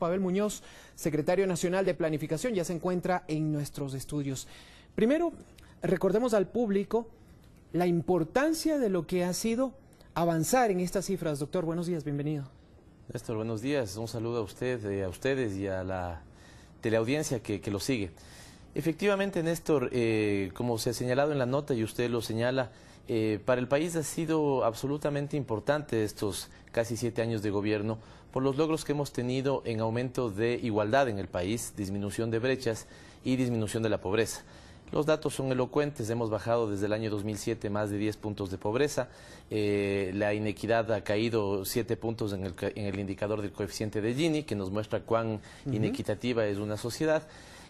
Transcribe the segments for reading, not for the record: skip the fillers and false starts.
Pavel Muñoz, secretario nacional de Planificación, ya se encuentra en nuestros estudios. Primero, recordemos al público la importancia de lo que ha sido avanzar en estas cifras. Doctor, buenos días, bienvenido. Néstor, buenos días. Un saludo a usted, a ustedes y a la teleaudiencia que lo sigue. Efectivamente, Néstor, como se ha señalado en la nota y usted lo señala, para el país ha sido absolutamente importante estos casi 7 años de gobierno por los logros que hemos tenido en aumento de igualdad en el país, disminución de brechas y disminución de la pobreza. Los datos son elocuentes, hemos bajado desde el año 2007 más de 10 puntos de pobreza, la inequidad ha caído 7 puntos en el indicador del coeficiente de Gini, que nos muestra cuán inequitativa es una sociedad.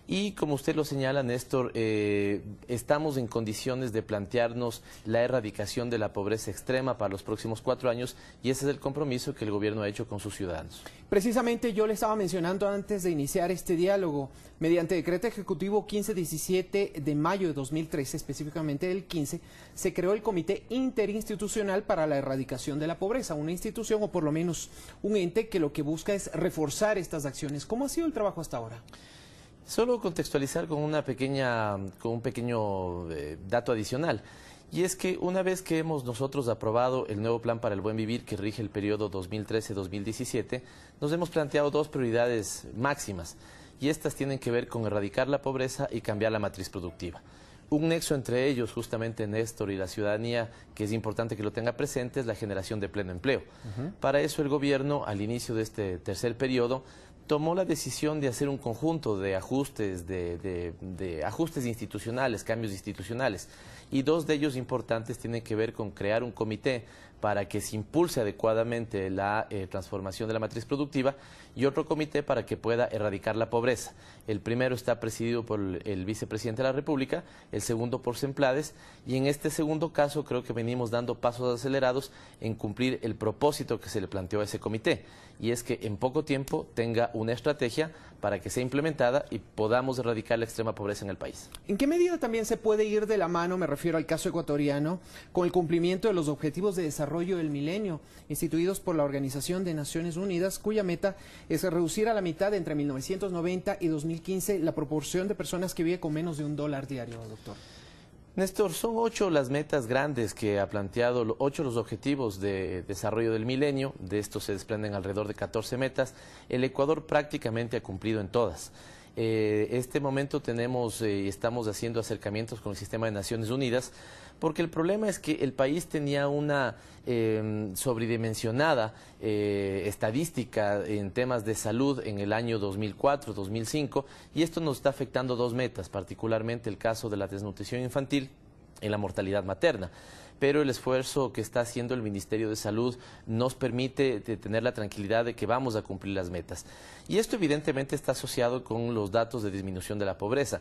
Y como usted lo señala, Néstor, estamos en condiciones de plantearnos la erradicación de la pobreza extrema para los próximos 4 años y ese es el compromiso que el gobierno ha hecho con sus ciudadanos. Precisamente yo le estaba mencionando antes de iniciar este diálogo, mediante decreto ejecutivo 1517 de mayo de 2013, específicamente del 15, se creó el Comité Interinstitucional para la Erradicación de la Pobreza, una institución o por lo menos un ente que lo que busca es reforzar estas acciones. ¿Cómo ha sido el trabajo hasta ahora? Solo contextualizar con un pequeño dato adicional. Y es que una vez que hemos nosotros aprobado el nuevo Plan para el Buen Vivir que rige el periodo 2013-2017, nos hemos planteado 2 prioridades máximas. Y estas tienen que ver con erradicar la pobreza y cambiar la matriz productiva. Un nexo entre ellos, justamente Néstor y la ciudadanía, que es importante que lo tenga presente, es la generación de pleno empleo. Para eso el gobierno, al inicio de este tercer periodo, tomó la decisión de hacer un conjunto de ajustes, de ajustes institucionales, cambios institucionales. Y 2 de ellos importantes tienen que ver con crear un comité para que se impulse adecuadamente la transformación de la matriz productiva y otro comité para que pueda erradicar la pobreza. El primero está presidido por el vicepresidente de la República, el segundo por Semplades y en este segundo caso creo que venimos dando pasos acelerados en cumplir el propósito que se le planteó a ese comité y es que en poco tiempo tenga una estrategia para que sea implementada y podamos erradicar la extrema pobreza en el país. ¿En qué medida también se puede ir de la mano, me refiero al caso ecuatoriano, con el cumplimiento de los Objetivos de Desarrollo del Milenio, instituidos por la Organización de Naciones Unidas, cuya meta es reducir a la mitad entre 1990 y 2015 la proporción de personas que vive con menos de $1 diario, doctor? Néstor, son 8 las metas grandes que ha planteado, 8 los objetivos de desarrollo del milenio, de estos se desprenden alrededor de 14 metas, el Ecuador prácticamente ha cumplido en todas. Este momento estamos haciendo acercamientos con el sistema de Naciones Unidas, porque el problema es que el país tenía una sobredimensionada estadística en temas de salud en el año 2004-2005 y esto nos está afectando 2 metas, particularmente el caso de la desnutrición infantil y la mortalidad materna. Pero el esfuerzo que está haciendo el Ministerio de Salud nos permite tener la tranquilidad de que vamos a cumplir las metas. Y esto evidentemente está asociado con los datos de disminución de la pobreza.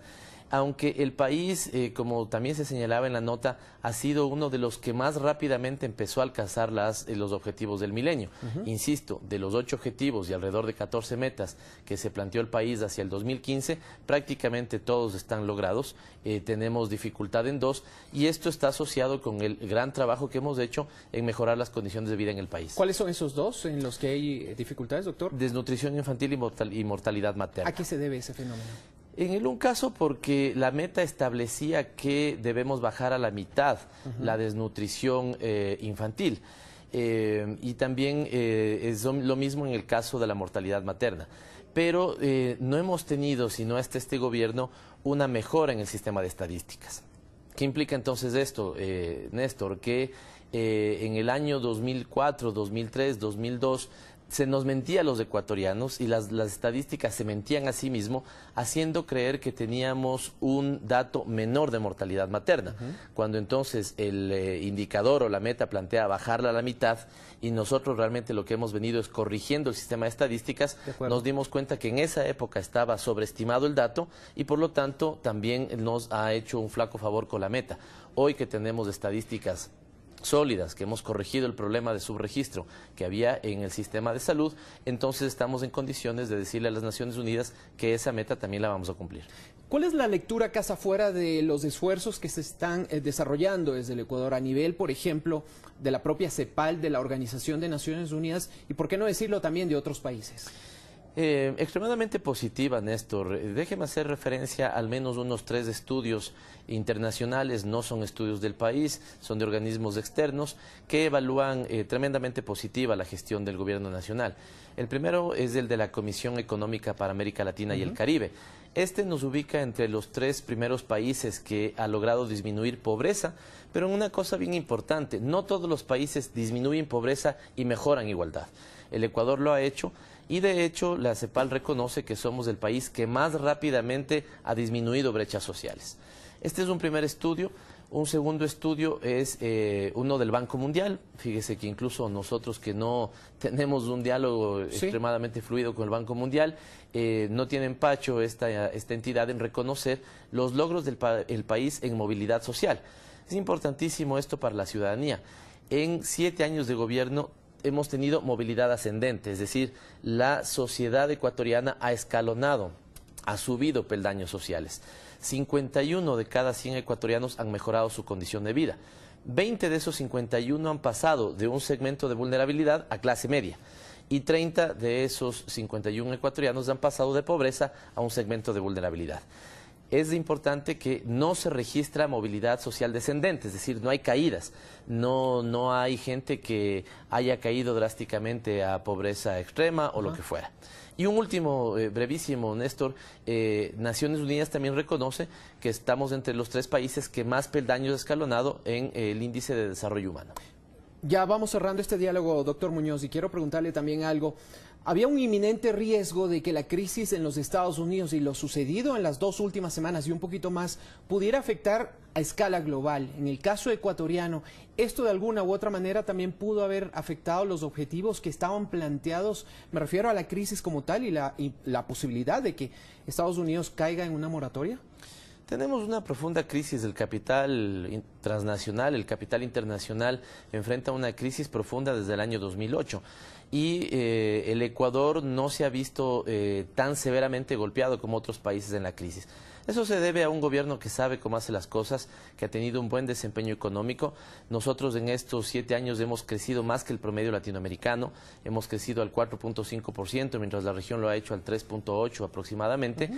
Aunque el país, como también se señalaba en la nota, ha sido uno de los que más rápidamente empezó a alcanzar los objetivos del milenio. Insisto, de los 8 objetivos y alrededor de 14 metas que se planteó el país hacia el 2015, prácticamente todos están logrados. Tenemos dificultad en 2 y esto está asociado con el gran trabajo que hemos hecho en mejorar las condiciones de vida en el país. ¿Cuáles son esos 2 en los que hay dificultades, doctor? Desnutrición infantil y mortalidad materna. ¿A qué se debe ese fenómeno? En un caso porque la meta establecía que debemos bajar a la mitad la desnutrición infantil y también es lo mismo en el caso de la mortalidad materna. Pero no hemos tenido, sino hasta este gobierno, una mejora en el sistema de estadísticas. ¿Qué implica entonces esto, Néstor? Que en el año 2004, 2003, 2002 se nos mentía a los ecuatorianos y las estadísticas se mentían a sí mismos, haciendo creer que teníamos un dato menor de mortalidad materna, cuando entonces el indicador o la meta plantea bajarla a la mitad y nosotros realmente lo que hemos venido es corrigiendo el sistema de estadísticas, nos dimos cuenta que en esa época estaba sobreestimado el dato y por lo tanto también nos ha hecho un flaco favor con la meta. Hoy que tenemos estadísticas sólidas, que hemos corregido el problema de subregistro que había en el sistema de salud, entonces estamos en condiciones de decirle a las Naciones Unidas que esa meta también la vamos a cumplir. ¿Cuál es la lectura casa afuera de los esfuerzos que se están desarrollando desde el Ecuador a nivel, por ejemplo, de la propia CEPAL, de la Organización de Naciones Unidas y, por qué no decirlo, también de otros países? Extremadamente positiva, Néstor. Déjeme hacer referencia a al menos unos 3 estudios internacionales, no son estudios del país, son de organismos externos, que evalúan tremendamente positiva la gestión del gobierno nacional. El primero es el de la Comisión Económica para América Latina y el Caribe. Este nos ubica entre los 3 primeros países que ha logrado disminuir pobreza, pero en una cosa bien importante, no todos los países disminuyen pobreza y mejoran igualdad. El Ecuador lo ha hecho y de hecho la CEPAL reconoce que somos el país que más rápidamente ha disminuido brechas sociales. Este es un primer estudio. Un segundo estudio es uno del Banco Mundial. Fíjese que incluso nosotros que no tenemos un diálogo extremadamente fluido con el Banco Mundial, no tiene empacho esta entidad en reconocer los logros del país en movilidad social. Es importantísimo esto para la ciudadanía. En 7 años de gobierno hemos tenido movilidad ascendente, es decir, la sociedad ecuatoriana ha escalonado, ha subido peldaños sociales. 51 de cada 100 ecuatorianos han mejorado su condición de vida. 20 de esos 51 han pasado de un segmento de vulnerabilidad a clase media. Y 30 de esos 51 ecuatorianos han pasado de pobreza a un segmento de vulnerabilidad. Es importante que no se registra movilidad social descendente, es decir, no hay caídas, no hay gente que haya caído drásticamente a pobreza extrema o lo que fuera. Y un último, brevísimo, Néstor, Naciones Unidas también reconoce que estamos entre los 3 países que más peldaños escalonado en el índice de desarrollo humano. Ya vamos cerrando este diálogo, doctor Muñoz, y quiero preguntarle también algo. Había un inminente riesgo de que la crisis en los Estados Unidos y lo sucedido en las 2 últimas semanas y un poquito más pudiera afectar a escala global. En el caso ecuatoriano, esto de alguna u otra manera también pudo haber afectado los objetivos que estaban planteados. Me refiero a la crisis como tal y la posibilidad de que Estados Unidos caiga en una moratoria. Tenemos una profunda crisis del capital transnacional, el capital internacional enfrenta una crisis profunda desde el año 2008 y el Ecuador no se ha visto tan severamente golpeado como otros países en la crisis. Eso se debe a un gobierno que sabe cómo hace las cosas, que ha tenido un buen desempeño económico. Nosotros en estos 7 años hemos crecido más que el promedio latinoamericano, hemos crecido al 4.5%, mientras la región lo ha hecho al 3.8% aproximadamente.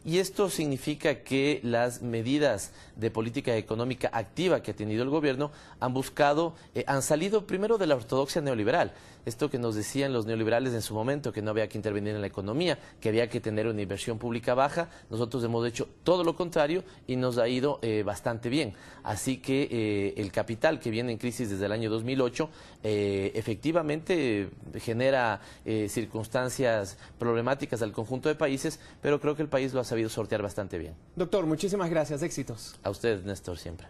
Y esto significa que las medidas de política económica activa que ha tenido el gobierno han salido primero de la ortodoxia neoliberal. Esto que nos decían los neoliberales en su momento, que no había que intervenir en la economía, que había que tener una inversión pública baja, nosotros hemos hecho todo lo contrario y nos ha ido bastante bien. Así que el capital que viene en crisis desde el año 2008 efectivamente genera circunstancias problemáticas al conjunto de países, pero creo que el país lo ha sabido sortear bastante bien. Doctor, muchísimas gracias, éxitos. A usted, Néstor, siempre.